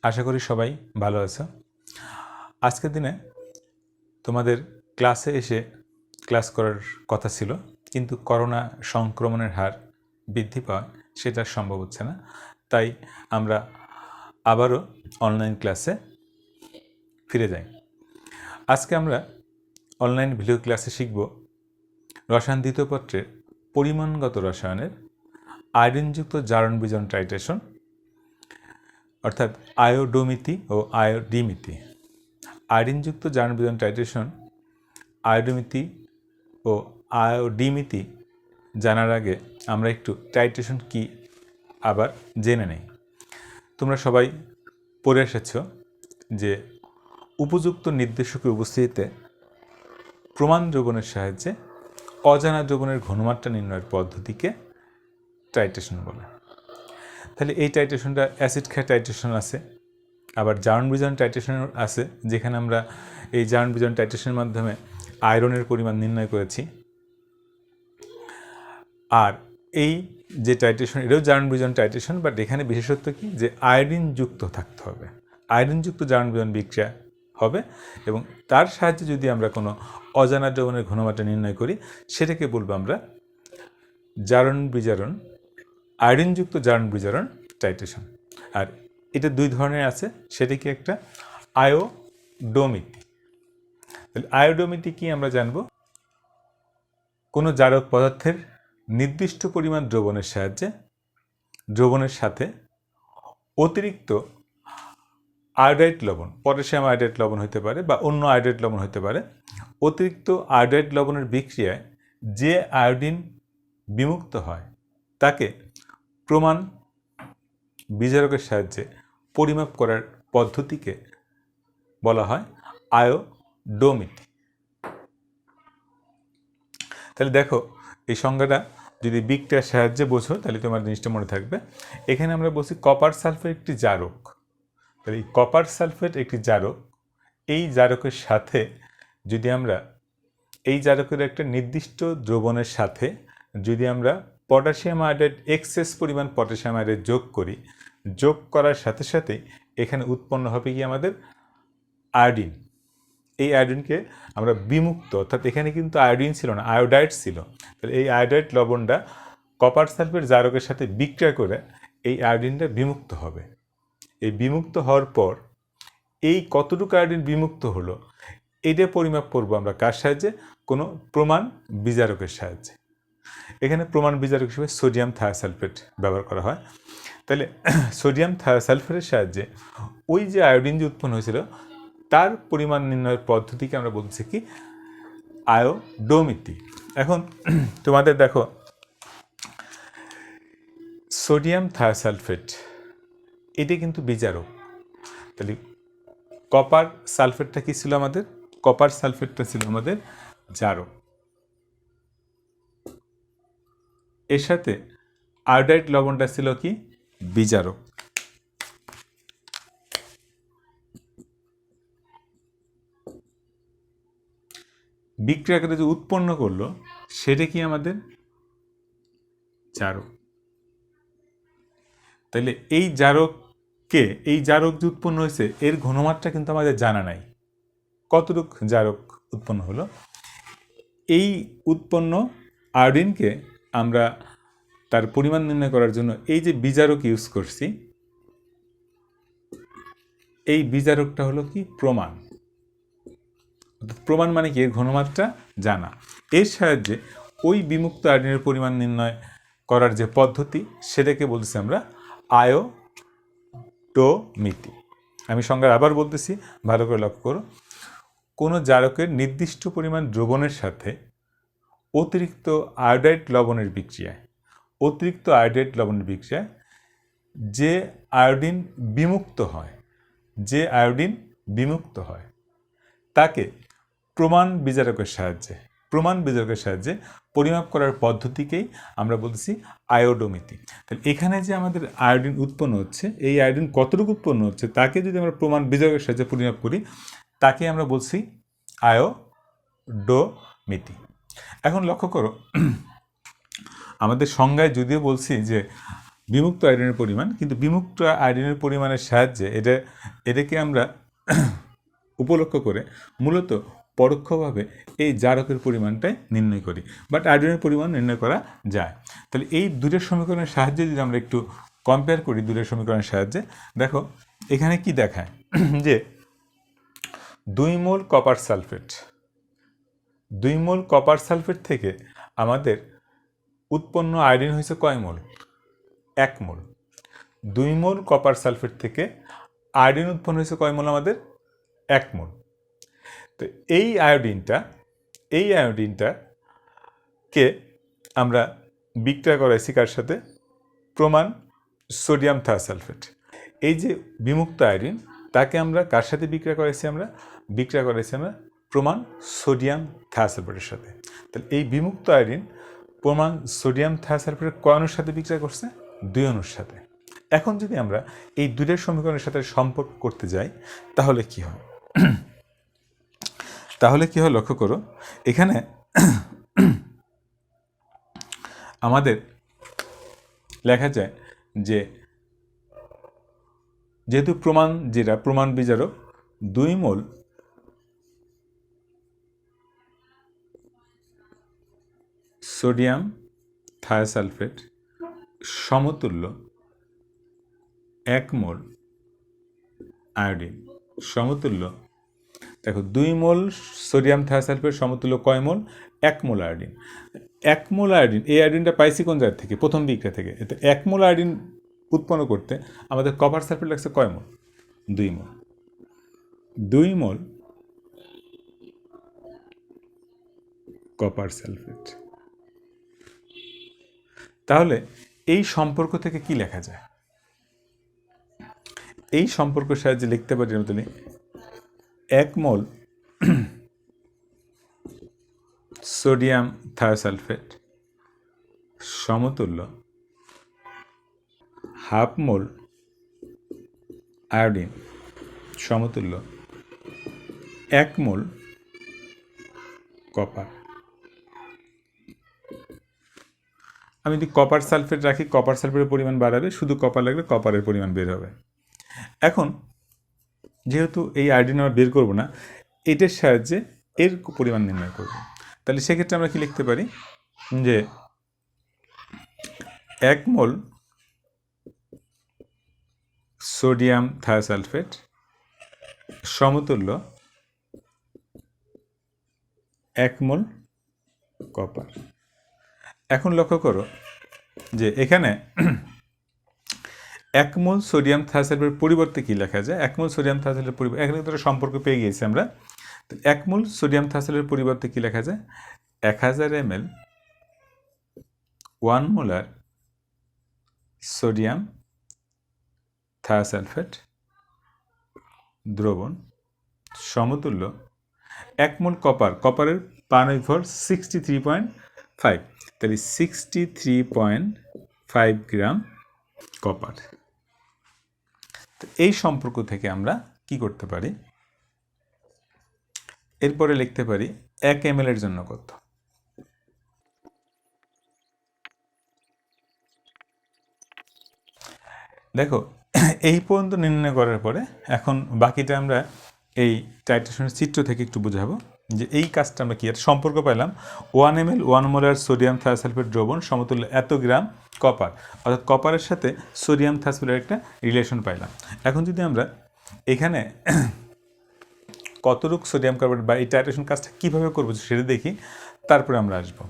আশা করি সবাই ভালো আছো। আজকের দিনে তোমাদের ক্লাসে এসে ক্লাস করার কথা ছিল, কিন্তু করোনা সংক্রমণের হার বৃদ্ধি পাওয়ায় সেটা সম্ভব হচ্ছে না। তাই আমরা আবারও অনলাইন ক্লাসে ফিরে যাই। আজকে আমরা অনলাইন ভিডিও ক্লাসে শিখব রসায়ন দ্বিতীয় পত্রের পরিমাণগত রসায়নের আয়োডিনযুক্ত জারণ বিজন টাইট্রেশন, অর্থাৎ আয়োডোমিতি ও আয়োডিমিতি। আয়োডিনযুক্ত জারণ বিজন টাইট্রেশন, আয়োডোমিতি ও আয়োডিমিতি জানার আগে আমরা একটু টাইট্রেশন কি আবার জেনে নেই। তোমরা সবাই পড়ে এসেছ যে উপযুক্ত নির্দেশকের উপস্থিতিতে প্রমাণ দ্রবণের সাহায্যে অজানা দ্রবণের ঘনমাত্রা নির্ণয়ের পদ্ধতিকে টাইট্রেশন বলে। তাহলে এই টাইট্রেশনটা অ্যাসিড ক্ষয় টাইট্রেশন আছে, আবার জারণ বিজন টাইট্রেশন আছে, যেখানে আমরা এই জারণ বিজন টাইট্রেশনের মাধ্যমে আয়রনের পরিমাণ নির্ণয় করেছি। আর এই যে টাইট্রেশন, এটাও জারণ বিজন টাইট্রেশন, বাট এখানে বিশেষত্ব কি, যে আয়োডিন যুক্ত থাকতে হবে। আয়োডিনযুক্ত জারণ বিজন বিক্রিয়া হবে এবং তার সাহায্যে যদি আমরা কোনো অজানা দ্রবণের ঘনমাত্রা নির্ণয় করি, সেটাকে বলবো আমরা জারণ বিজারণ, আয়োডিনযুক্ত জারণ বিজারণ টাইট্রেশন। আর এটা দুই ধরনের আছে, সেটা কি একটা আয়োডোমিতি। আয়োডোমিতি কি আমরা জানব, কোনো জারক পদার্থের নির্দিষ্ট পরিমাণ দ্রবণের সাহায্যে দ্রবণের সাথে অতিরিক্ত আয়োডাইড লবণ, পটাশিয়াম আয়োডাইড লবণ হতে পারে বা অন্য আয়োডাইড লবণ হতে পারে, অতিরিক্ত আয়োডাইড লবণের বিক্রিয়ায় যে আয়োডিন বিমুক্ত হয় তাকে প্রমাণ বিজারকের সাহায্যে পরিমাপ করার পদ্ধতিকে বলা হয় আয়োডোমিতি। তাহলে দেখো, এই সংজ্ঞাটা যদি বিক্রিয়ার সাহায্যে বোঝো তাহলে তোমার জিনিসটা মনে থাকবে। এখানে আমরা বলছি কপার সালফেট একটি জারক। তাহলে এই কপার সালফেট একটি জারক, এই জারকের সাথে যদি আমরা এই জারকের একটা নির্দিষ্ট দ্রবণের সাথে যদি আমরা পটাশিয়াম আয়োডাইড, এক্সেস পরিমাণ পটাশিয়াম আয়োডাইড যোগ করি, যোগ করার সাথে সাথে এখানে উৎপন্ন হবে কি আমাদের আয়োডিন। এই আয়োডিনকে আমরা বিমুক্ত, অর্থাৎ এখানে কিন্তু আয়োডিন ছিল না, আয়োডাইড ছিল। তাহলে এই আয়োডাইড লবণটা কপার সালফেট জারকের সাথে বিক্রিয়া করে এই আয়োডিনটা বিমুক্ত হবে। এই বিমুক্ত হওয়ার পর এই কতটুকু আয়োডিন বিমুক্ত হলো, এটা পরিমাপ করবো আমরা কার সাহায্যে, কোনো প্রমাণ বিজারকের সাহায্যে। এখানে প্রমাণ বিজারক হিসেবে সোডিয়াম থায়োসালফেট ব্যবহার করা হয়। তাহলে সোডিয়াম থায়োসালফেটের সাহায্যে ওই যে আয়োডিন যে উৎপন্ন হয়েছিল তার পরিমাণ নির্ণয়ের পদ্ধতিকে আমরা বলছি কি আয়োডোমিতি। এখন তোমাদের দেখো, সোডিয়াম থায়োসালফেট এটি কিন্তু বিজারক। তাহলে কপার সালফেটটা কি ছিল আমাদের, কপার সালফেটটা ছিল আমাদের জারক। এর সাথে আয়োডাইড লবণটা ছিল কি বিজারক। বিক্রিয়াকে যে উৎপন্ন করলো সেটা কি আমাদের জারক। তাহলে এই জারককে, এই জারক যে উৎপন্ন হয়েছে এর ঘনমাত্রা কিন্তু আমাদের জানা নাই, কতটুক জারক উৎপন্ন হলো। এই উৎপন্ন আয়োডিনকে আমরা তার পরিমাণ নির্ণয় করার জন্য এই যে বিজারক ইউজ করছি, এই বিজারকটা হলো কি প্রমাণ। প্রমাণ মানে কি, এর ঘনমাত্রা জানা। এর সাহায্যে ওই বিমুক্ত আয়োডিনের পরিমাণ নির্ণয় করার যে পদ্ধতি, সেটাকে বলছি আমরা আয়োডোমিতি। আমি সংজ্ঞা আবার বলতেছি, ভালো করে লক্ষ্য করো। কোনো জারকের নির্দিষ্ট পরিমাণ দ্রবণের সাথে অতিরিক্ত আয়োডাইড লবণের বিক্রিয়ায়, অতিরিক্ত আয়োডাইড লবণের বিক্রিয়ায় যে আয়োডিন বিমুক্ত হয়, যে আয়োডিন বিমুক্ত হয় তাকে প্রমাণ বিজারকের সাহায্যে পরিমাপ করার পদ্ধতিকেই আমরা বলছি আয়োডোমিতি। তাহলে এখানে যে আমাদের আয়োডিন উৎপন্ন হচ্ছে, এই আয়োডিন কতটুকু উৎপন্ন হচ্ছে তাকে যদি আমরা প্রমাণ বিজারকের সাহায্যে পরিমাপ করি, তাকে আমরা বলছি আয়োডোমিতি। এখন লক্ষ্য করো, আমাদের সংজ্ঞায় যদিও বলছি যে বিমুক্ত আয়োডিনের পরিমাণ, কিন্তু বিমুক্ত আয়োডিনের পরিমাণের সাহায্যে এটাকে আমরা উপলক্ষ করে মূলত পরোক্ষভাবে এই জারকের পরিমাণটাই নির্ণয় করি, বাট আয়োডিনের পরিমাণ নির্ণয় করা যায়। তাহলে এই দুটোর সমীকরণের সাহায্যে যদি আমরা একটু কম্পেয়ার করি, দুটোর সমীকরণের সাহায্যে দেখো এখানে কি দেখায় যে 2 মোল কপার সালফেট থেকে আমাদের উৎপন্ন আয়োডিন হয়েছে কয় মোল? 1 মোল। 2 মোল কপার সালফেট থেকে আয়োডিন উৎপন্ন হয়েছে কয় মোল? আমাদের 1 মোল। তো এই আয়োডিনটাকে আমরা বিক্রিয়া করাইছি কার সাথে? প্রমাণ সোডিয়াম থায়োসালফেট। এই যে বিমুক্ত আয়োডিন, তাকে আমরা কার সাথে বিক্রিয়া করাইছি? বিক্রিয়া করাইছি আমরা প্রমাণ সোডিয়াম থায়োসালফেটের সাথে। তাহলে এই বিমুক্ত আয়োডিন প্রমাণ সোডিয়াম থায়োসালফেটের কয় অণুর সাথে বিক্রিয়া করছে? 2 অণুর সাথে। এখন যদি আমরা এই দুইটার সমীকরণের সাথে সম্পর্ক করতে যাই তাহলে কি হয়? লক্ষ্য করো, এখানে আমাদের লেখা যায় যে যেহেতু প্রমাণ বিজারক 2 মোল সোডিয়াম থায়োসালফেট সমতুল্য 1 মোল আয়োডিন সমতুল্য, দেখো 2 মোল সোডিয়াম থায়োসালফেট সমতুল্য কয় মোল? 1 মোল আয়োডিন। 1 মোল আয়োডিন, এই আয়োডিনটা পাইছি কোন জায়গা থেকে? প্রথম বিক্রিয়া থেকে। তো 1 মোল আয়োডিন উৎপন্ন করতে আমাদের কপার সালফেট লাগছে কয় মোল? 2 মোল। 2 মোল কপার সালফেট। তাহলে এই সম্পর্ক থেকে কি লেখা যায়? এই সম্পর্কের সাহায্যে লিখতে পারি 1 মোল সোডিয়াম থায়োসালফেট সমতুল্য হাফ মোল আয়োডিন সমতুল্য 1 মোল কপার। আমি যদি কপার সালফেট রাখি, কপার সালফেটের পরিমাণ বাড়াবে, শুধু কপার লাগলে কপারের পরিমাণ বের হবে। এখন যেহেতু এই আয়োডিন আমরা বের করব না, এটার সাহায্যে এর পরিমাণ নির্ণয় করব। তাহলে সেক্ষেত্রে আমরা কি লিখতে পারি যে 1 মোল সোডিয়াম থায়োসালফেট সমতুল্য 1 মোল কপার। এখন লক্ষ্য করো যে এখানে 1 মোল সোডিয়াম থায়োসালফেটের পরিবর্তে কি লেখা যায়? 1 মোল সোডিয়াম থায়োসালফেটের পরিবর্তে এখানে একটা সম্পর্ক পেয়ে গিয়েছি আমরা। তো 1 মোল সোডিয়াম থায়োসালফেটের পরিবর্তে কি লেখা যায়? 1000 ml 1 মোলার সোডিয়াম থায়োসালফেট দ্রবণ সমতুল্য 1 মোল কপারের পারমাণবিক 63.5, তাহলে 63.5 গ্রাম কপার। তো এই সম্পর্ক থেকে আমরা কি করতে পারি? এরপরে লিখতে পারি 1 ml এর জন্য কত? দেখো এই পর্যন্ত নির্ণয় করার পরে এখন বাকিটা আমরা এই টাইট্রেশনের চিত্র থেকে একটু বোঝাবো যে এই কাজটা আমরা কি একটা সম্পর্ক পেলাম। 1 ml 1 মোলার সোডিয়াম থায়োসালফেট দ্রবণ সমতুল্য এত গ্রাম কপার, অর্থাৎ কপারের সাথে সোডিয়াম থায়োসালফেটের একটা রিলেশন পাইলাম। এখন যদি আমরা এখানে কতটুকু সোডিয়াম কার্বনেট বা এই টাইট্রেশন কাজটা কীভাবে করবো সেটা দেখি, তারপরে আমরা আসবো।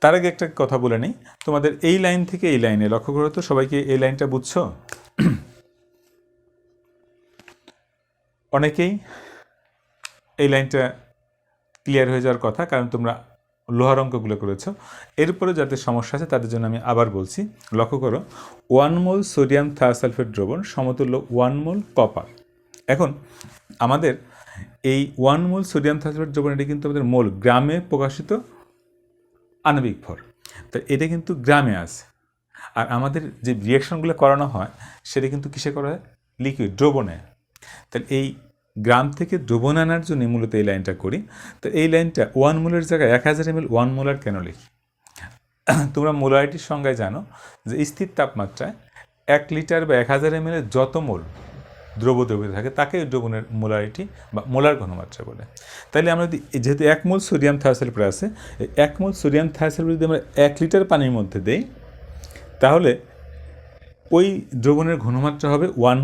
তার আগে একটা কথা বলে নিই, তোমাদের এই লাইন থেকে এই লাইনে লক্ষ্য করো তো, সবাইকে এই লাইনটা বুঝছো? অনেকেই এই লাইনটা ক্লিয়ার হয়ে যাওয়ার কথা, কারণ তোমরা লোহার অঙ্কগুলো করেছো। এরপরে যাদের সমস্যা আছে তাদের জন্য আমি আবার বলছি, লক্ষ্য করো 1 মোল সোডিয়াম থায়োসালফেট দ্রবণ সমতুল্য 1 মোল কপার। এখন আমাদের এই 1 মোল সোডিয়াম থায়োসালফেট দ্রবণ এটা কিন্তু আমাদের মোল, গ্রামে প্রকাশিত আণবিক ভর, তো এটা কিন্তু গ্রামে আছে। আর আমাদের যে রিয়াকশনগুলো করানো হয় সেটা কিন্তু কিসে করা হয়? লিকুইড, দ্রবণে। তাহলে এই গ্রাম থেকে দ্রবণ আনার জন্য মূলত এই লাইনটা করি। তো এই লাইনটা 1 মোলের জায়গায় 1000 ml 1 মোলার কেন লিখি? তোমরা মোলারিটির সংজ্ঞায় জানো যে স্থির তাপমাত্রায় 1 লিটার বা 1000 ml যত মোল দ্রবীভূত থাকে তাকে দ্রবণের মোলারিটি বা মোলার ঘনমাত্রা বলে। তাইলে আমরা যদি যেহেতু 1 মোল সোডিয়াম থায়োসালফেট আছে, 1 মোল সোডিয়াম থায়োসালফেট যদি আমরা 1 লিটার পানির মধ্যে দেই, তাহলে ওই দ্রবণের ঘনমাত্রা হবে 1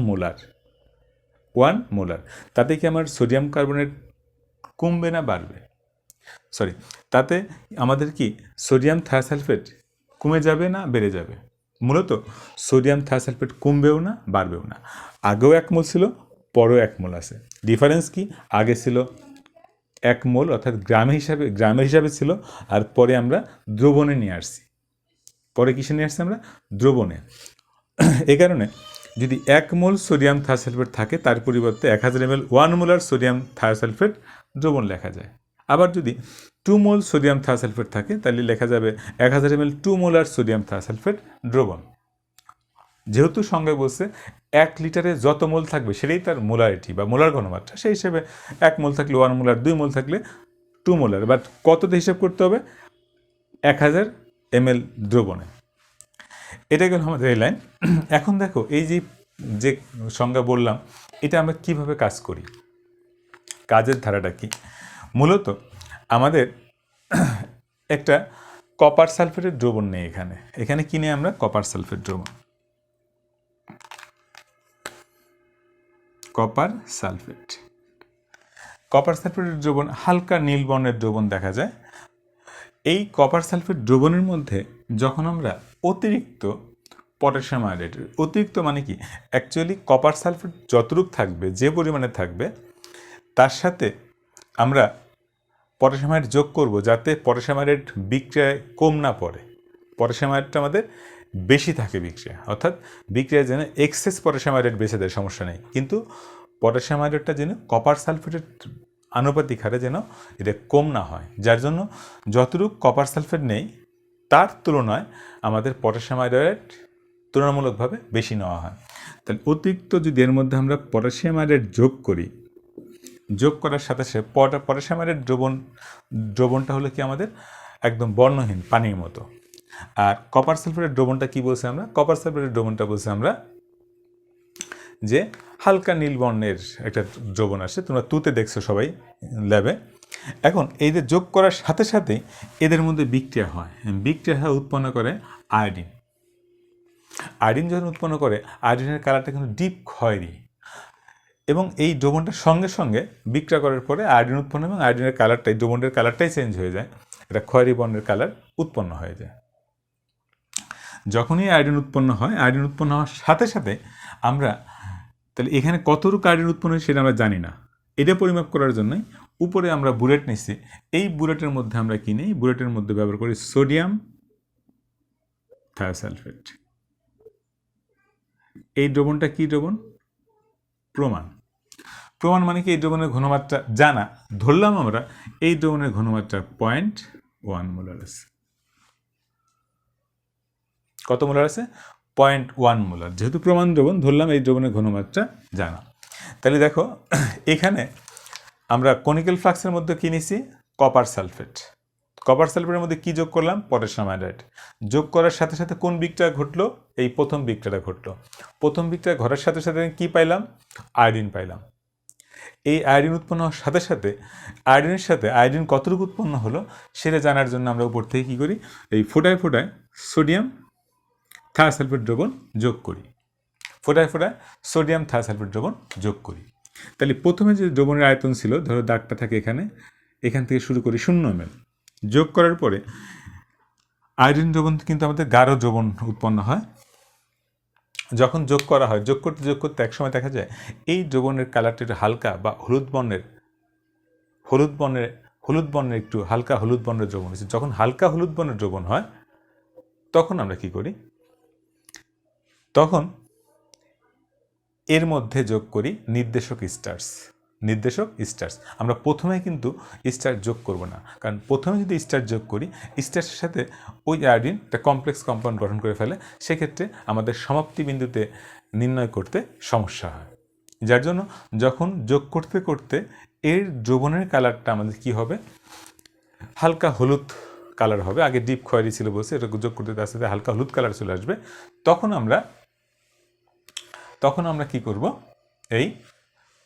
মোলার। তাতে কি আমার সোডিয়াম কার্বনেট কমবে না বাড়বে? তাতে আমাদের কি সোডিয়াম থায়োসালফেট কমে যাবে না বেড়ে যাবে? মূলত সোডিয়াম থায়োসালফেট কমবেও না বাড়বেও না। আগেও 1 মোল ছিল, পরেও 1 মোল আছে। ডিফারেন্স কি? আগে ছিল 1 মোল অর্থাৎ গ্রামের হিসাবে ছিল, আর পরে আমরা দ্রবণে নিয়ে আসছি। পরে কিসে নিয়ে আসছি আমরা? দ্রবণে। এই কারণে যদি 1 মোল সোডিয়াম থায়োসালফেট থাকে তার পরিবর্তে 1000 ml 1 মোলার সোডিয়াম থায়োসালফেট দ্রবণ লেখা যায়। আবার যদি 2 মোল সোডিয়াম থায়োসালফেট থাকে তাহলে লেখা যাবে 1000 ml 2 মোলার সোডিয়াম থায়োসালফেট দ্রবণ। যেহেতু সংজ্ঞায় বলছে 1 লিটারে যত মোল থাকবে সেটাই তার মোলারিটি বা মোলার ঘনমাত্রা, সেই হিসেবে 1 মোল থাকলে 1 মোলার, 2 মোল থাকলে 2 মোলার, বাট কততে হিসাব করতে হবে? 1000 ml দ্রবণে। এটা গেল আমাদের এই লাইন। এখন দেখো এই যে সংজ্ঞা বললাম, এটা আমরা কিভাবে কাজ করি, কাজের ধারাটা কি? মূলত আমাদের একটা কপার সালফেটের দ্রবণ নেই। এখানে কি নেই আমরা? কপার সালফেট দ্রবণ। কপার সালফেটের দ্রবণ হালকা নীল বর্ণের দ্রবণ দেখা যায়। এই কপার সালফেট দ্রবণের মধ্যে যখন আমরা অতিরিক্ত পটাশিয়াম আয়োডাইড, অতিরিক্ত মানে কি, অ্যাকচুয়ালি কপার সালফেট যতটুকু থাকবে, যে পরিমাণে থাকবে, তার সাথে আমরা পটাশিয়াম আয়োডাইড যোগ করব যাতে পটাশিয়াম আয়োডাইড বিক্রিয়ায় কম না পড়ে। পটাশিয়াম আয়োডাইডটা আমাদের বেশি থাকে বিক্রিয়া, অর্থাৎ বিক্রিয়ায় যেন এক্সেস পটাশিয়াম আয়োডাইড বেঁচে দেয়, সমস্যা নেই, কিন্তু পটাশিয়াম আয়োডাইডটা যেন কপার সালফেটের আনুপাতিক হারে যেন এটা কম না হয়, যার জন্য যতটুকু কপার সালফেট নেই তার তুলনায় আমাদের পটাশিয়াম আয়োডাইড তুলনামূলকভাবে বেশি নেওয়া হয়। তাহলে অতিরিক্ত যদি এর মধ্যে আমরা পটাশিয়াম আয়োডাইড যোগ করার সাথে সাথে পটাশিয়াম আয়োডাইড দ্রবণটা হলো কি আমাদের একদম বর্ণহীন পানির মতো। আর কপার সালফেটের দ্রবণটা কি বলছি আমরা? কপার সালফেটের দ্রবণটা বলছি আমরা যে হালকা নীল বর্ণের একটা দ্রবণ আসে, তোমরা তুতে দেখছো সবাই ল্যাবে। এখন এই যে যোগ করার সাথে সাথে এদের মধ্যে বিক্রিয়া হয়, উৎপন্ন করে আয়োডিন। যখন উৎপন্ন করে, আয়োডিনের কালারটা কিন্তু ডিপ খয়েরি, এবং এই দ্রবণটার সঙ্গে সঙ্গে বিক্রিয়া করার পরে আয়োডিন উৎপন্ন, এবং আয়োডিনের কালারটাই, দ্রবণের কালারটাই চেঞ্জ হয়ে যায়, এটা খয়েরি বর্ণের কালার উৎপন্ন হয়ে যায়। যখনই আয়োডিন উৎপন্ন হয়, আয়োডিন উৎপন্ন হওয়ার সাথে সাথে আমরা তাহলে এখানে কতটুকু আয়োডিন উৎপন্ন হয় সেটা আমরা জানি না। এটা পরিমাপ করার জন্যই উপরে আমরা বুলেট নিচ্ছি। এই বুলেটের মধ্যে আমরা কি নিই? বুলেটের মধ্যে ব্যবহার করি সোডিয়াম থায়োসালফেট। এই দ্রবণটা কি দ্রবণ? প্রমাণ মানে কি? এই দ্রবণের ঘনমাত্রা জানা, ধরলাম আমরা এই দ্রবণের ঘনমাত্রা 0.1 মোলার আছে। কত মোলার আছে? 0.1 মোলার। যেহেতু প্রমাণ দ্রবণ, ধরলাম এই দ্রবণের ঘনমাত্রা জানা। তাহলে দেখো এখানে আমরা কনিক্যাল ফ্লাক্সের মধ্যে কি নিছি? কপার সালফেটের মধ্যে কি যোগ করলাম? Potassium iodide. যোগ করার সাথে সাথে কোন বিক্রিয়া ঘটলো? এই প্রথম বিক্রিয়াটা ঘটলো। প্রথম বিক্রিয়া ঘটার সাথে সাথে কি পাইলাম? আয়োডিন পাইলাম। এই আয়োডিন উৎপন্ন হওয়ার সাথে সাথে আয়োডিনের সাথে আয়োডিন কতটুকু উৎপন্ন হলো সেটা জানার জন্য আমরা উপর থেকে কী করি? এই ফোটায় সোডিয়াম থায়োসালফেট দ্রবণ যোগ করি। সোডিয়াম থায়োসালফেট দ্রবণ যোগ করি। তাহলে প্রথমে যে দ্রবণের আয়তন ছিল, ধরো দাগটা থাকে এখান থেকে শুরু করি 0 ml। যোগ করার পরে আয়োডিন দ্রবণ কিন্তু আমাদের গাঢ় দ্রবণ উৎপন্ন হয়। যখন যোগ করা হয়, যোগ করতে একসময় দেখা যায় এই দ্রবণের কালারটা একটু হালকা বা হলুদ বর্ণের একটু হালকা হলুদ বর্ণের দ্রবণ হচ্ছে। যখন হালকা হলুদ বর্ণের দ্রবণ হয় তখন আমরা কি করি? তখন এর মধ্যে যোগ করি নির্দেশক স্টার্চ। আমরা প্রথমে কিন্তু স্টার্চ যোগ করব না, কারণ প্রথমে যদি স্টার্চ যোগ করি, স্টার্চের সাথে ওই আয়োডিন একটা কমপ্লেক্স কম্পাউন্ড গঠন করে ফেলে, সেক্ষেত্রে আমাদের সমাপ্তি বিন্দুতে নির্ণয় করতে সমস্যা হয়। যার জন্য যখন যোগ করতে করতে এর দ্রবণের কালারটা আমাদের কি হবে? হালকা হলুদ কালার হবে। আগে ডিপ খয়েরি ছিল বলছে, এটা যোগ করতে তার সাথে হালকা হলুদ কালার চলে আসবে। তখন আমরা তখন আমরা কি করব, এই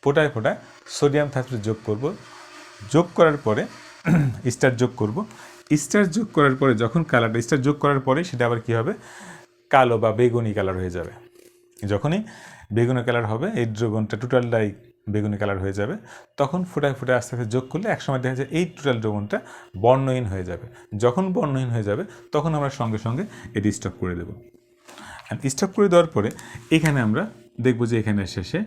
ফোটায় ফোটায় সোডিয়াম থাইসালফেট যোগ করব। যোগ করার পরে স্টার যোগ করব। স্টার যোগ করার পরে যখন কালারটা স্টার যোগ করার পরে সেটা আবার কী হবে, কালো বা বেগুনি কালার হয়ে যাবে। যখনই বেগুনি কালার হবে, এই দ্রবণটা টোটালটাই বেগুনি কালার হয়ে যাবে, তখন ফোটায় ফোটায় আস্তে আস্তে যোগ করলে একসময় দেখা যায় এই টোটাল দ্রবণটা বর্ণহীন হয়ে যাবে। যখন বর্ণহীন হয়ে যাবে তখন আমরা সঙ্গে সঙ্গে এটি স্টপ করে দেব। স্টপ করে দেওয়ার পরে এখানে আমরা দেখব যে এখানে শেষে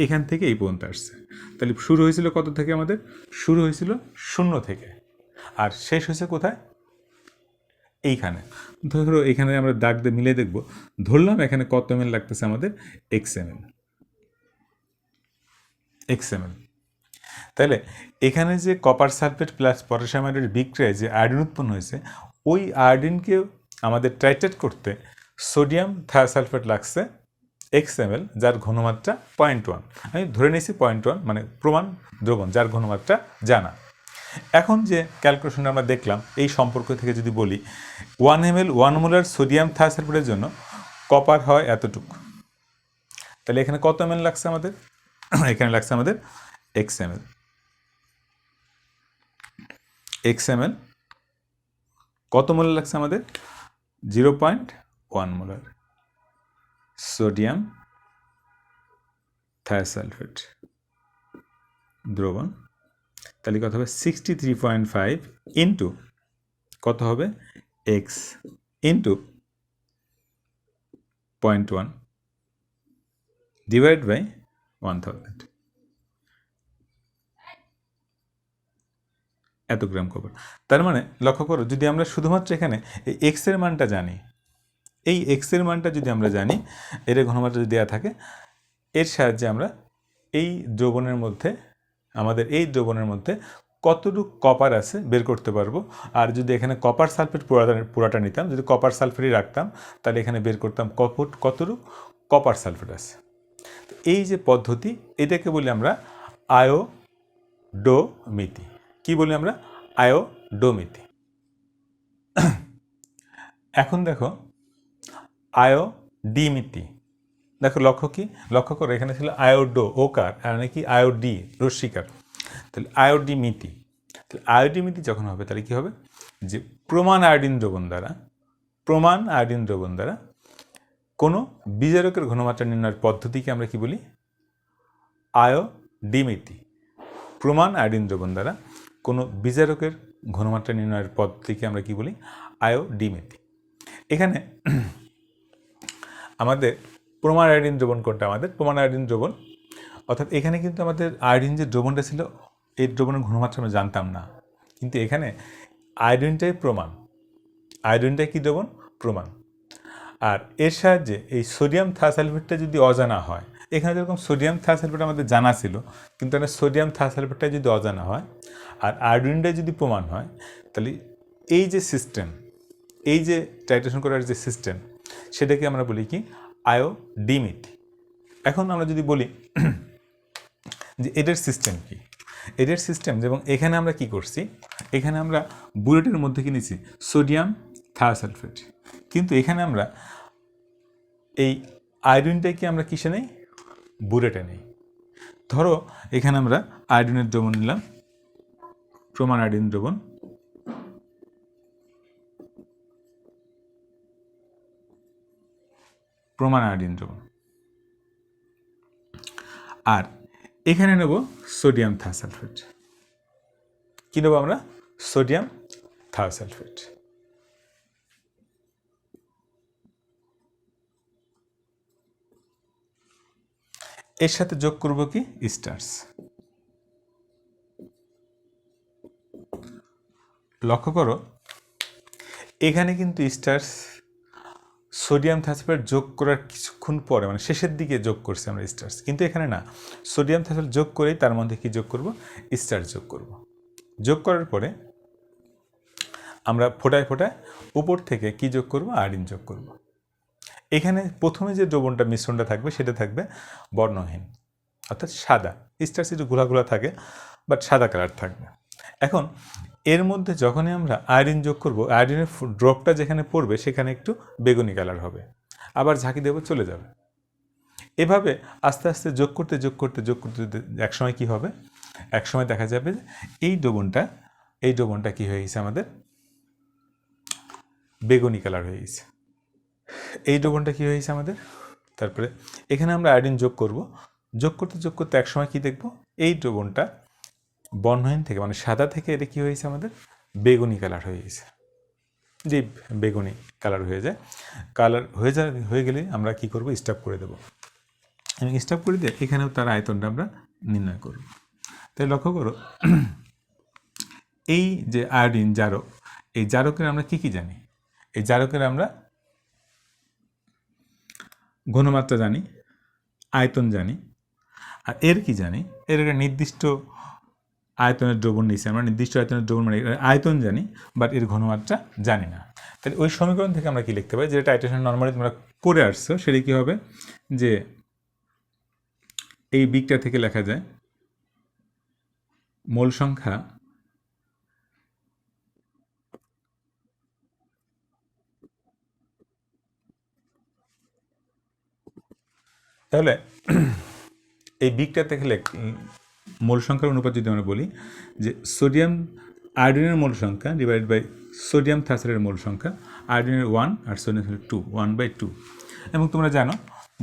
এখান থেকে এই পর্যন্ত আসছে। তাহলে শুরু হয়েছিল কত থেকে, আমাদের শুরু হয়েছিল 0 থেকে, আর শেষ হয়েছে কোথায়, এইখানে। ধরো এখানে আমরা দাগ দিয়ে মিলে দেখব, ধরলাম এখানে কত ml লাগতেছে আমাদের, XML। তাহলে এখানে যে copper sulphate plus potassium iodide বিক্রিয়ায় যে আয়োডিন উৎপন্ন হয়েছে, ওই আয়োডিনকে আমাদের টাইট্রেট করতে সোডিয়াম থায়োসালফেট লাগছে XML, যার ঘনমাত্রা 0.1। আমি ধরে নিয়েছি 0.1 মানে প্রমাণ দ্রবণ যার ঘনমাত্রা জানা। এখন যে ক্যালকুলেশনটা আমরা দেখলাম, এই সম্পর্ক থেকে যদি বলি 1 ml 1 মোলার সোডিয়াম থায়োসালফেটের জন্য কপার হয় এতটুকু, তাহলে এখানে কত ml লাগছে আমাদের, এখানে লাগছে আমাদের XML কত মোলার লাগছে আমাদের, 0.1 মোলার সোডিয়াম থায়োসালফেট দ্রবণ। তাহলে কত হবে, 63.5 ইন্টু কত হবে, X ইন্টু 0.1 ডিভাইড বাই 1000, এত গ্রাম কপার। তার মানে লক্ষ্য করো, যদি আমরা শুধুমাত্র এখানে এই এক্সের মানটা জানি, এই এক্সের মানটা যদি আমরা জানি, এর ঘনমাত্রা যদি দেওয়া থাকে, এর সাহায্যে আমরা এই দ্রবণের মধ্যে, আমাদের এই দ্রবণের মধ্যে কতটুকু কপার আছে বের করতে পারবো। আর যদি এখানে কপার সালফেট পুরাটা নিতাম, যদি কপার সালফেটই রাখতাম, তাহলে এখানে বের করতাম কতটুকু কপার সালফেট আছে। এই যে পদ্ধতি, এটাকে বলি আমরা আয়োডোমিতি। কি বলি আমরা, আয়োডোমিতি। এখন দেখো আয়োডিমিতি, দেখো লক্ষ্য করো, এখানে ছিল আয়োডো ওকার, আর নাকি আয়োডি রস্মিকার, তাহলে আয়োডিমিতি। তাহলে আয়োডিমিতি যখন হবে তাহলে কী হবে, যে প্রমাণ আয়োডিন দ্রবণ দ্বারা কোনো বিজারকের ঘনমাত্রা নির্ণয়ের পদ্ধতিকে আমরা কি বলি, আয়োডিমিতি। প্রমাণ আয়োডিন দ্রবণ দ্বারা কোনো বিজারকের ঘনমাত্রা নির্ণয়ের পদ্ধতিকে আমরা কি বলি, আয়োডিমিতি। এখানে আমাদের প্রমাণ আয়োডিন দ্রবণ কোনটা, আমাদের প্রমাণ আয়োডিন দ্রবণ, অর্থাৎ এখানে কিন্তু আমাদের আয়োডিন যে দ্রবণটা ছিল, এই দ্রবণের ঘনমাত্রা আমরা জানতাম না, কিন্তু এখানে আয়োডিনটাই প্রমাণ, আয়োডিনটাই কী দ্রবণ, প্রমাণ। আর এর সাহায্যে এই সোডিয়াম থায়োসালফেটটা যদি অজানা হয়, এখানে যেরকম সোডিয়াম থায়োসালফেট আমাদের জানা ছিল, কিন্তু এখানে সোডিয়াম থায়োসালফেটটা যদি অজানা হয় আর আয়োডিনটাই যদি প্রমাণ হয়, তাহলে এই যে সিস্টেম, এই যে টাইট্রেশন করার যে সিস্টেম, সেটাকে আমরা বলি কি, আয়োডিমিতি। এখন আমরা যদি বলি যে এটার সিস্টেম কি, এটার সিস্টেম, এবং এখানে আমরা কি করছি, এখানে আমরা বুলেটের মধ্যে কি নিয়েছি, সোডিয়াম থায়োসালফেট, কিন্তু এখানে আমরা এই আয়োডিনটাকে আমরা কিসে নেই, বুলেটে নেই। ধরো এখানে আমরা আয়োডিনের দ্রবণ নিলাম, প্রমাণ আয়োডিন দ্রবণ, প্রমাণ আয়োডিন দ্রবণ, আর এখানে নেব সোডিয়াম থায়োসালফেট। কি নেব আমরা, সোডিয়াম থায়োসালফেট। এর সাথে যোগ করব কি, স্টার্স। লক্ষ্য করো এখানে কিন্তু স্টার্স সোডিয়াম থায়োসালফেট যোগ করার কিছুক্ষণ পরে, মানে শেষের দিকে যোগ করছি আমরা স্টার্স, কিন্তু এখানে না, সোডিয়াম থায়োসালফেট যোগ করেই তার মধ্যে কি যোগ করব, স্টার্স যোগ করব। যোগ করার পরে আমরা ফোটায় ফোটায় উপর থেকে কি যোগ করব, আয়োডিন যোগ করব। এখানে প্রথমে যে দ্রবণটা মিশ্রণটা থাকবে সেটা থাকবে বর্ণহীন, অর্থাৎ সাদা, স্টার্স একটু ঘোলা ঘোলা থাকে, বাট সাদা কালার থাকবে। এখন এর মধ্যে যখনই আমরা আয়োডিন যোগ করব, আয়োডিনের ড্রপটা যেখানে পড়বে সেখানে একটু বেগুনি কালার হবে, আবার ঝাঁকি দেবো চলে যাবে। এভাবে আস্তে আস্তে যোগ করতে একসময় কী হবে, একসময় দেখা যাবে যে এই দ্রবণটা কী হয়ে গেছে, আমাদের বেগুনি কালার হয়ে গেছে। এই দ্রবণটা কী হয়ে গেছে আমাদের। তারপরে এখানে আমরা আয়োডিন যোগ করব, যোগ করতে একসময় কী দেখব, এই দ্রবণটা বর্ণহীন থেকে মানে সাদা থেকে এটা কী হয়েছে আমাদের বেগুনি কালার হয়ে গেছে। ডিপ বেগুনি কালার হয়ে যায়। হয়ে গেলে আমরা কি করব, স্টপ করে দেব। এবং স্টপ করে দিয়ে এখানেও তার আয়তনটা আমরা নির্ণয় করব। তাই লক্ষ্য করো, এই যে আয়োডিন জারক, এই জারকের আমরা কি জানি, এই জারকের আমরা ঘনমাত্রা জানি, আয়তন জানি, আর এর কি জানি, এর একটা নির্দিষ্ট আয়তনের দ্রবণ নিয়েছি আমরা, নির্দিষ্ট আয়তনের দ্রবণ মানে আয়তন জানি, বাট এর ঘনমাত্রা জানি না। তাহলে ওই সমীকরণ থেকে আমরা কি লিখতে পারি, যেটা টাইট্রেশন নর্মালি তোমরা করে আসছো, সেটা কী হবে যে এই বিকটা থেকে লেখা যায় মোল সংখ্যা তাহলে এই বিকটা থেকে মোল সংখ্যার অনুপাত যদি আমরা বলি যে সোডিয়াম আয়োডিনের মোল সংখ্যা ডিভাইড বাই সোডিয়াম থায়াসাইডের মোল সংখ্যা, আয়োডিনের 1 আর সোডিয়াম 2, 1/2। এবং তোমরা জানো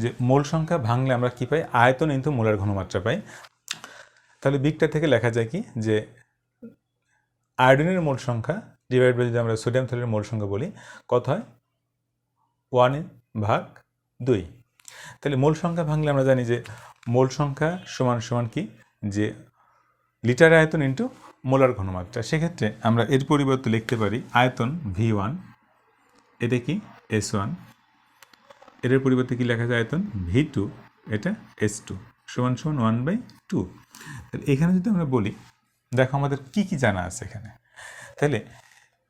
যে মোল সংখ্যা ভাঙলে আমরা কী পাই, আয়তন ইনটু মোলার ঘনমাত্রা পাই। তাহলে বিকটা থেকে লেখা যায় কি যে আয়োডিনের মোল সংখ্যা ডিভাইড বাই যদি আমরা সোডিয়াম থায়াসাইডের মোল সংখ্যা বলি, কত হয় 1/2। তাহলে মোল সংখ্যা ভাঙলে আমরা জানি যে মোল সংখ্যা সমান কি, যে লিটার আয়তন ইন্টু মোলার ঘনমাত্রা। সেক্ষেত্রে আমরা এর পরিবর্তে লিখতে পারি আয়তন V1, এটা কি S1, এর পরিবর্তে কি লেখা যায় আয়তন V2, এটা S2 সমান 1/2। তাহলে এখানে যদি আমরা বলি, দেখো আমাদের কি জানা আছে এখানে। তাহলে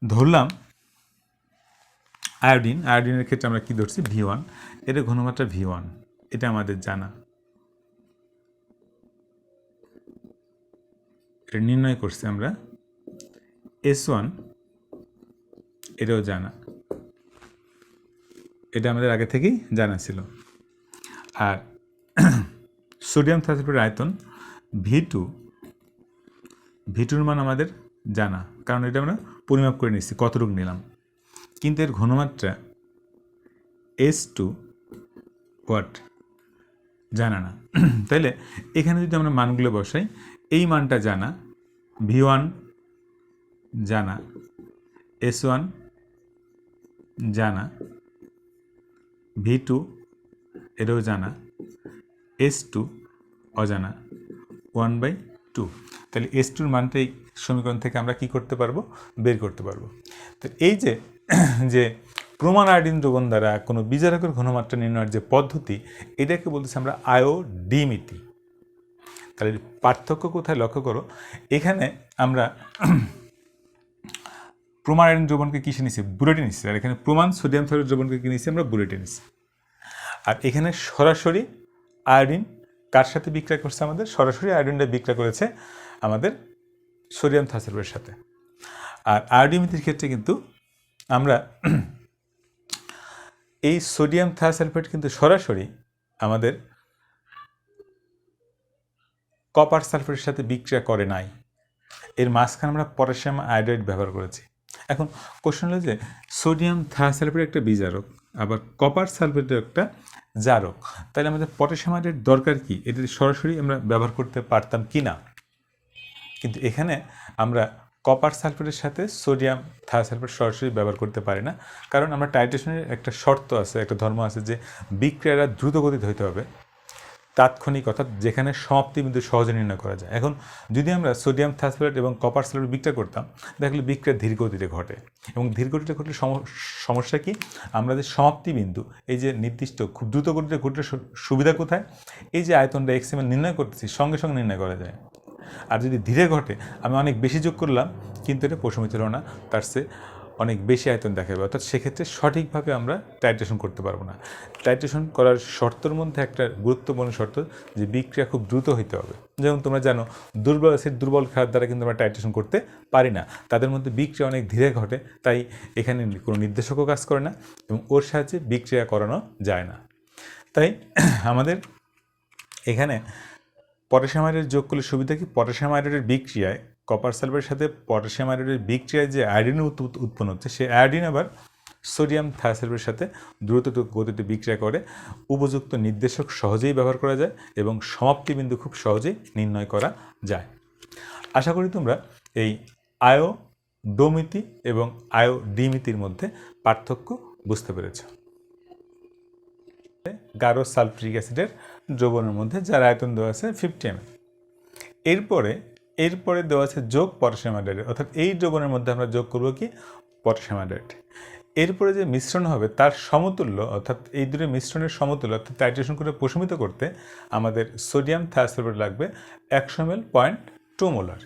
ধরলাম আয়োডিনের ক্ষেত্রে আমরা কি ধরছি V1, এর ঘনমাত্রা V1, এটা আমাদের জানা, এটা নির্ণয় করছি আমরা। S1 এটাও জানা, এটা আমাদের আগে থেকেই জানা ছিল। আর সোডিয়াম থায়াসাইডের আয়তন V2-র মান আমাদের জানা, কারণ এটা আমরা পরিমাপ করে নিচ্ছি কতটুকু নিলাম। কিন্তু এর ঘনমাত্রা S2 জানা না। তাইলে এখানে যদি আমরা মানগুলো বসাই, এই মানটা জানা, V1 জানা, S1 জানা, V2 এটাও জানা, S2 অজানা, 1/2। তাহলে S2-র মানটা এই সমীকরণ থেকে আমরা কি করতে পারবো, বের করতে পারবো। তো এই যে প্রমাণ আয়োডিন দ্রবণ দ্বারা কোনো বিজারকের ঘনমাত্রা নির্ণয়ের যে পদ্ধতি, এটাকে বলতেছি আমরা আয়োডিমিতি। তাহলে পার্থক্য কোথায় লক্ষ্য করো, এখানে আমরা প্রমাণ আয়োডিন দ্রবণকে কিসে নিচ্ছি, বুলেটে নিচ্ছি, আর এখানে প্রমাণ সোডিয়াম থায়াসাইড দ্রবণকে কি নিচ্ছি আমরা, বুলেটে নিচ্ছি। আর এখানে সরাসরি আয়োডিন কার সাথে বিক্রিয়া করছে, আমাদের সরাসরি আয়োডিনটা বিক্রিয়া করেছে আমাদের সোডিয়াম থায়াসাইডের সাথে। আর আয়োডিমিতির ক্ষেত্রে কিন্তু আমরা এই সোডিয়াম থায়াসাইড কিন্তু সরাসরি আমাদের কপার সালফেটের সাথে বিক্রিয়া করে নাই, এর মাঝখানে আমরা পটাশিয়াম আয়োডাইড ব্যবহার করেছি। এখন কোশ্চেন হলো যে সোডিয়াম থায়াসাইড একটা বিজারক, আবার কপার সালফেটের একটা জারক, তাহলে আমাদের পটাশিয়াম আয়োডাইড দরকার কি, এটা সরাসরি আমরা ব্যবহার করতে পারতাম কি না। কিন্তু এখানে আমরা কপার সালফেটের সাথে সোডিয়াম থায়াসাইড সরাসরি ব্যবহার করতে পারি না, কারণ আমরা টাইট্রেশনের একটা শর্ত আছে, একটা ধর্ম আছে যে বিক্রিয়াটা দ্রুত গতিতে হইতে হবে, তাৎক্ষণিক, অর্থাৎ যেখানে সমাপ্তি বিন্দু সহজে নির্ণয় করা যায়। এখন যদি আমরা সোডিয়াম থায়াসাইড এবং কপার সালফেট বিক্রিয়া করতাম, দেখলে বিক্রিয়া ধীর গতিতে ঘটে, এবং ধীর গতিতে ঘটলে সমস্যা কি, আমরা যে সমাপ্তি বিন্দু, এই যে নির্দিষ্ট খুব দ্রুত গতিতে ঘটলে সুবিধা কোথায়, এই যে আয়তনটা XML নির্ণয় করতেছি সঙ্গে সঙ্গে নির্ণয় করা যায়। আর যদি ধীরে ঘটে, আমি অনেক বেশি যোগ করলাম কিন্তু এটা প্রশমিত হলো না, তার চেয়ে অনেক বেশি আয়তন দেখাবে, অর্থাৎ সেক্ষেত্রে সঠিকভাবে আমরা টাইট্রেশন করতে পারবো না। টাইট্রেশন করার শর্তের মধ্যে একটা গুরুত্বপূর্ণ শর্ত যে বিক্রিয়া খুব দ্রুত হইতে হবে। যেমন তোমরা জানো দুর্বল অ্যাসিড দুর্বল ক্ষার দ্বারা কিন্তু আমরা টাইট্রেশন করতে পারি না, তাদের মধ্যে বিক্রিয়া অনেক ধীরে ঘটে, তাই এখানে কোনো নির্দেশকও কাজ করে না এবং ওর সাহায্যে বিক্রিয়া করানো যায় না। তাই আমাদের এখানে পটাশিয়াম আয়োডাইড যোগ করলে সুবিধা কি, পটাশিয়াম আয়োডাইডের বিক্রিয়ায় কপার সালফেটের সাথে পটাশিয়াম আয়োডাইডের বিক্রিয়ায় যে আয়োডিন উৎপন্ন হচ্ছে, সেই আয়োডিন আবার সোডিয়াম থায়াসালফেটের সাথে দ্রুত গতিতে বিক্রিয়া করে, উপযুক্ত নির্দেশক সহজেই ব্যবহার করা যায় এবং সমাপ্তি বিন্দু খুব সহজেই নির্ণয় করা যায়। আশা করি তোমরা এই আয়ো ডোমিতি এবং আয়ো ডিমিতির মধ্যে পার্থক্য বুঝতে পেরেছ। গাঢ় সালফ্রিক অ্যাসিডের দ্রবণের মধ্যে যার আয়তন দেওয়া আছে 50 ml। এরপরে দেওয়া আছে যোগ পটাশিয়াম আয়োডাইড, অর্থাৎ এই দ্রবণের মধ্যে আমরা যোগ করব কি, পটাশিয়াম আয়োডাইড। এরপরে যে মিশ্রণ হবে তার সমতুল্য, অর্থাৎ এই দুটো মিশ্রণের সমতুল্য, অর্থাৎ টাইট্রেশন করে প্রশমিত করতে আমাদের সোডিয়াম থায়াসালফেট লাগবে 100 ml 0.2 মোলার,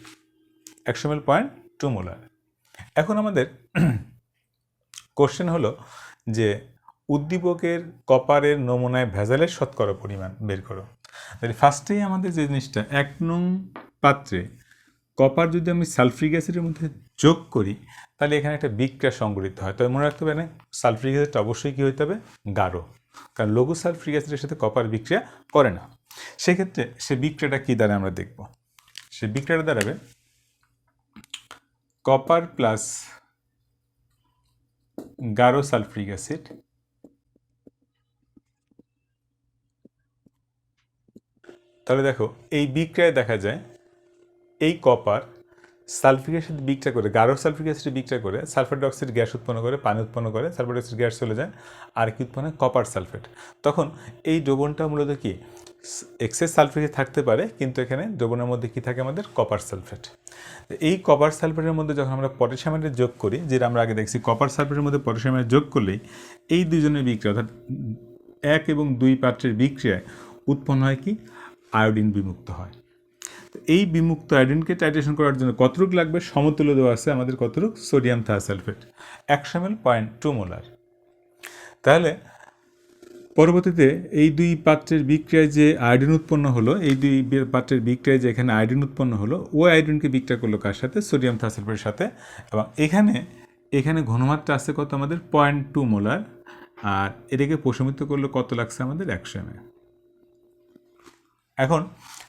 100 ml 0.2 মোলার। এখন আমাদের কোশ্চেন হলো যে উদ্দীপকের কপারের নমুনায় ভেজালের শতকরা পরিমাণ বের করো। তাহলে ফার্স্টেই আমাদের যে জিনিসটা, 1 নং পাত্রে কপার যদি আমি সালফ্রিক অ্যাসিডের মধ্যে যোগ করি তাহলে এখানে একটা বিক্রিয়া সংঘটিত হয়। তবে মনে রাখতে হবে না, সালফ্রিক অ্যাসিডটা অবশ্যই কী হতে হবে, গাঢ়, কারণ লঘু সালফ্রিক অ্যাসিডের সাথে কপার বিক্রিয়া করে না। সেক্ষেত্রে সে বিক্রিয়াটা কী দ্বারা আমরা দেখব, সে বিক্রিয়াটা দাঁড়াবে কপার প্লাস গাঢ় সালফ্রিক অ্যাসিড তাহলে দেখো এই বিক্রিয়ায় দেখা যায় এই কপার সালফিক অ্যাসিড বিক্রিয়া করে, গাঢ় সালফিক অ্যাসিড বিক্রিয়া করে সালফার ডাইঅক্সাইড গ্যাস উৎপন্ন করে, পানি উৎপন্ন করে, সালফার ডাইঅক্সাইড গ্যাস চলে যায়, আর কি উৎপন্ন হয়, কপার সালফেট। তখন এই দ্রবণটা মূলত কি এক্সেস সালফেটে থাকতে পারে, কিন্তু এখানে দ্রবণের মধ্যে কি থাকে আমাদের, কপার সালফেট। এই কপার সালফেটের মধ্যে যখন আমরা পটাশিয়াম আয়োডাইড যোগ করি, যেটা আমরা আগে দেখছি, কপার সালফেটের মধ্যে পটাশিয়াম আয়োডাইড যোগ করলেই এই দুজনের বিক্রিয়া, অর্থাৎ 1 এবং 2 পাত্রের বিক্রিয়ায় উৎপন্ন হয় কি, আয়োডিন বিমুক্ত হয়। এই বিমুক্ত আয়োডিনকে টাইট্রেশন করার জন্য কতটুক লাগবে, সমতুল্য দেওয়া আছে আমাদের কতটুক, সোডিয়াম থায়াসালফেট 100 ml 0.2 মোলার। তাহলে পরবর্তীতে এই 2 পাত্রের বিক্রিয়ায় যে আয়োডিন উৎপন্ন হলো, এই 2 পাত্রের বিক্রিয়ায় যে এখানে আয়োডিন উৎপন্ন হলো, ওই আয়োডিনকে বিক্রিয়া করলো কার সাথে, সোডিয়াম থায়াসালফেটের সাথে। এবং এখানে ঘনমাত্রা আছে কত আমাদের, 0.2 মোলার, আর এটাকে প্রশমিত করলে কত লাগছে আমাদের, 100 ml। এখন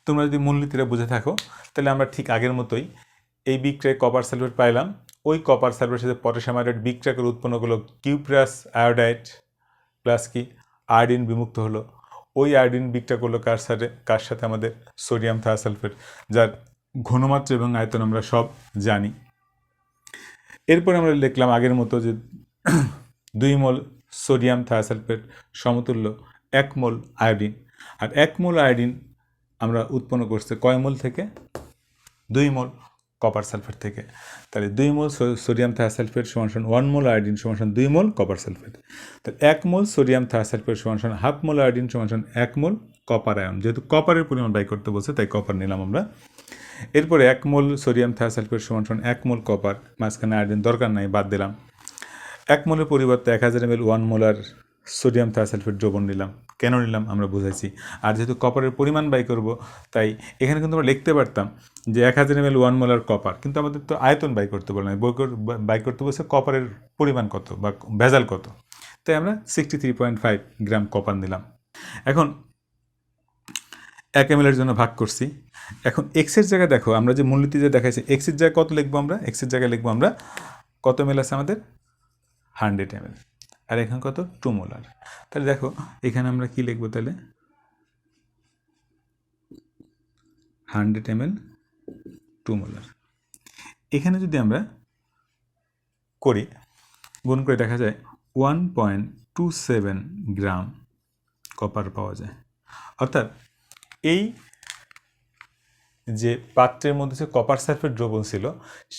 তোমরা যদি মূলনীতিটা বুঝে থাকো তাহলে আমরা ঠিক আগের মতোই এই বিক্রিয়ায় কপার সালফেট পাইলাম, ওই কপার সালফেটের সাথে পটাশিয়াম আয়োডাইড বিক্রিয়া করে উৎপন্ন করলো কিউপ্রাস আয়োডাইড প্লাস কি আয়োডিন বিমুক্ত হলো, ওই আয়োডিন বিক্রিয়া করলো কার সাথে আমাদের সোডিয়াম থায়াসালফেট, যার ঘনমাত্রা এবং আয়তন আমরা সব জানি। এরপরে আমরা লিখলাম আগের মতো যে 2 মোল সোডিয়াম থায়াসালফেট সমতুল্য 1 মোল আয়োডিন, আর 1 মোল আয়োডিন আমরা উৎপন্ন করছে কয় মোল থেকে, 2 মোল কপার সালফেট থেকে। তাহলে 2 মোল সোডিয়াম থায়াসালফেট সমান 1 মোল আয়োডিন সমান 2 মোল কপার সালফেট। তাহলে 1 মোল সোডিয়াম থায়াসালফেট সমান হাফ মোল আয়োডিন সমান 1 মোল কপার আয়ন। যেহেতু কপারের পরিমাণ বাই করতে বলছে তাই কপার নিলাম আমরা। এরপরে 1 মোল সোডিয়াম থায়াসালফেট সমান 1 মোল কপার, মাঝখানে আয়োডিন দরকার নাই, বাদ দিলাম। 1 মোলের পরিবর্তে 1000 ml 1 মোলার সোডিয়াম থায়াসালফেট দ্রবণ নিলাম। কেন নিলাম আমরা বুঝাইছি। আর যেহেতু কপারের পরিমাণ বাই করব, তাই এখানে কিন্তু আমরা লিখতে পারতাম যে 1000 ml 1 মোলার কপার, কিন্তু আমাদের তো আয়তন বাই করতে বলে না, বাই করতে বলছে কপারের পরিমাণ কত বা ভেজাল কত, তাই আমরা 63.5 গ্রাম কপার নিলাম। এখন 1 ml এর জন্য ভাগ করছি। এখন এক্সের জায়গায় দেখো, আমরা যে মূলনীতি যে দেখাইছি, এক্সের জায়গায় কত লিখবো আমরা, এক্সের জায়গায় লিখবো আমরা কত ml আছে আমাদের, 100 ml, আর এখানে কত, 2 মোলার। তাহলে দেখো এখানে আমরা কি লিখবো, তাহলে 100 ml 2 মোলার। এখানে যদি আমরা করি, গুণ করে দেখা যায় 1.27 গ্রাম কপার পাওয়া যায়। অর্থাৎ এই যে পাত্রের মধ্যে যে কপার সালফেট দ্রবণ ছিল,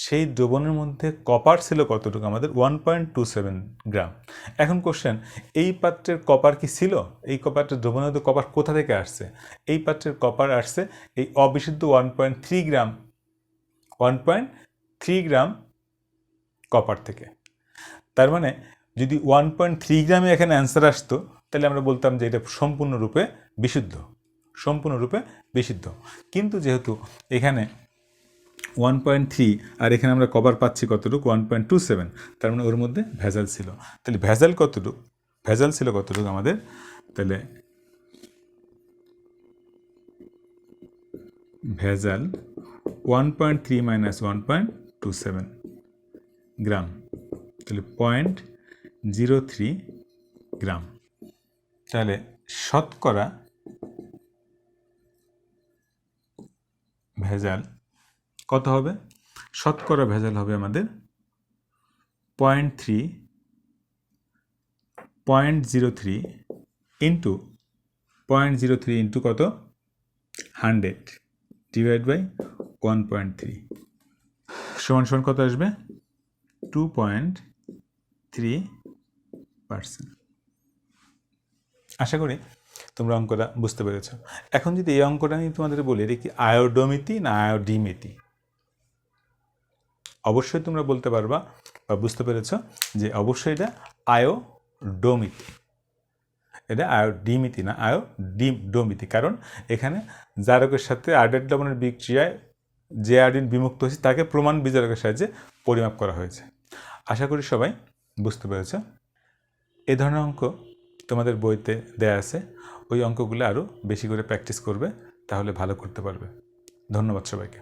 সেই দ্রবণের মধ্যে কপার ছিল কতটুকু আমাদের, 1.27 গ্রাম। এখন কোশ্চেন, এই পাত্রের কপার কি ছিল, এই পাত্রের দ্রবণের মধ্যে কপার কোথা থেকে আসছে, এই পাত্রের কপার আসছে এই অবিশুদ্ধ 1.3 গ্রাম, 1.3 গ্রাম কপার থেকে। তার মানে যদি 1.3 গ্রামে এখানে অ্যান্সার আসতো তাহলে আমরা বলতাম যে এটা সম্পূর্ণরূপে বিশুদ্ধ, সম্পূর্ণরূপে বিশুদ্ধ। কিন্তু যেহেতু এখানে 1.3 আর এখানে আমরা কপার পাচ্ছি কতটুকু, 1.27, তার মানে ওর মধ্যে ভেজাল ছিল। তাহলে ভেজাল ছিল কতটুকু আমাদের, তাহলে ভেজাল 1.3 মাইনাস 1.27 গ্রাম, তাহলে 0.03 গ্রাম। তাহলে শতকরা ভেজাল কত হবে? শতকরা ভেজাল হবে আমাদের 0.03 ইন্টু 0.03 ইন্টু কত? 100 ডিভাইড বাই 1.3 সমান সমান কত আসবে? 2.3%। আশা করি তোমরা অঙ্কটা বুঝতে পেরেছ। এখন যদি এই অঙ্কটা আমি তোমাদের বলি এটা কি আয়োডোমিতি না আয়োডিমিতি, অবশ্যই তোমরা বলতে পারবা বা বুঝতে পেরেছ যে অবশ্যই এটা আয়োডোমিতি, এটা আয়োডিমিতি না আয়োডোমিতি। কারণ এখানে জারকের সাথে আয়োডাইড লবণের বিক্রিয়ায় যে আয়োডিন বিমুক্ত হয়েছে তাকে প্রমাণ বিজারকের সাহায্যে পরিমাপ করা হয়েছে। আশা করি সবাই বুঝতে পেরেছ। এই ধরনের অঙ্ক তোমাদের বইতে দেয়া আছে, ওই অঙ্কগুলো আরও বেশি করে প্র্যাকটিস করবে, তাহলে ভালো করতে পারবে। ধন্যবাদ সবাইকে।